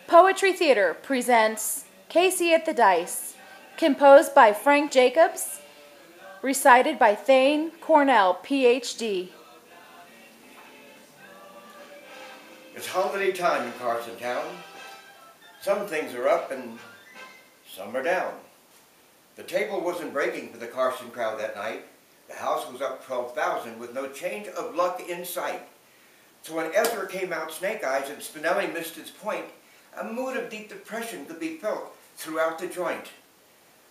Poetry Theater presents Casey at the Dice, composed by Frank Jacobs, recited by Thane, Cornell, Ph.D. It's holiday time in Carson Town. Some things are up and some are down. The table wasn't breaking for the Carson crowd that night. The house was up 12,000 with no change of luck in sight. So when Ezra came out snake eyes and Spinelli missed his point, a mood of deep depression could be felt throughout the joint.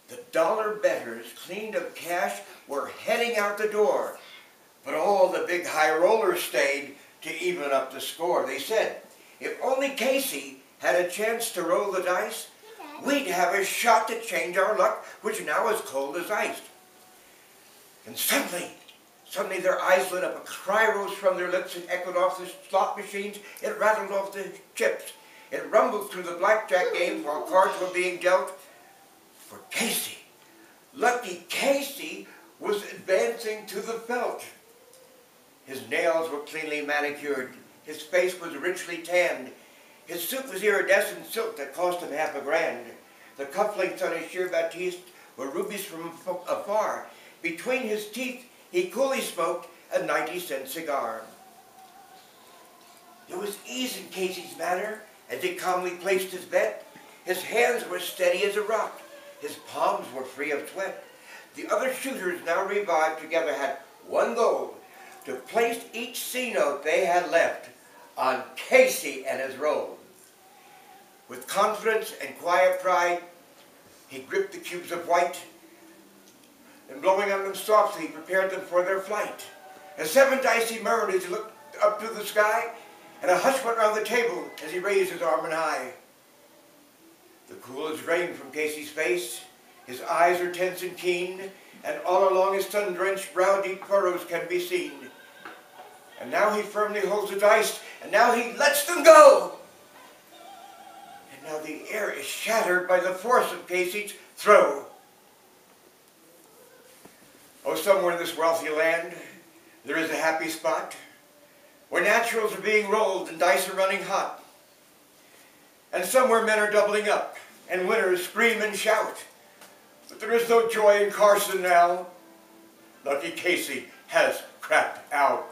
The dollar bettors, cleaned of cash, were heading out the door. But all the big high rollers stayed to even up the score. They said, if only Casey had a chance to roll the dice, we'd have a shot to change our luck, which now is cold as ice. And suddenly their eyes lit up. A cry rose from their lips and echoed off the slot machines. It rattled off the chips. It rumbled through the blackjack games while cards were being dealt. For Casey, lucky Casey, was advancing to the felt. His nails were cleanly manicured. His face was richly tanned. His suit was iridescent silk that cost him $50,000. The cufflinks on his sheer batiste were rubies from afar. Between his teeth, he coolly smoked a 90-cent cigar. There was ease in Casey's manner as he calmly placed his bet. His hands were steady as a rock. His palms were free of sweat. The other shooters, now revived together, had one goal: to place each C-note they had left on Casey and his roll. With confidence and quiet pride, he gripped the cubes of white, and blowing on them softly, he prepared them for their flight. And 7 dice he murmured as he looked up to the sky, and a hush went round the table as he raised his arm on high. The cool is drained from Casey's face. His eyes are tense and keen, and all along his sun-drenched brow deep furrows can be seen. And now he firmly holds the dice, and now he lets them go. And now the air is shattered by the force of Casey's throw. Oh, somewhere in this wealthy land, there is a happy spot where naturals are being rolled and dice are running hot. And somewhere men are doubling up and winners scream and shout. But there is no joy in Carson now. Lucky Casey has crapped out.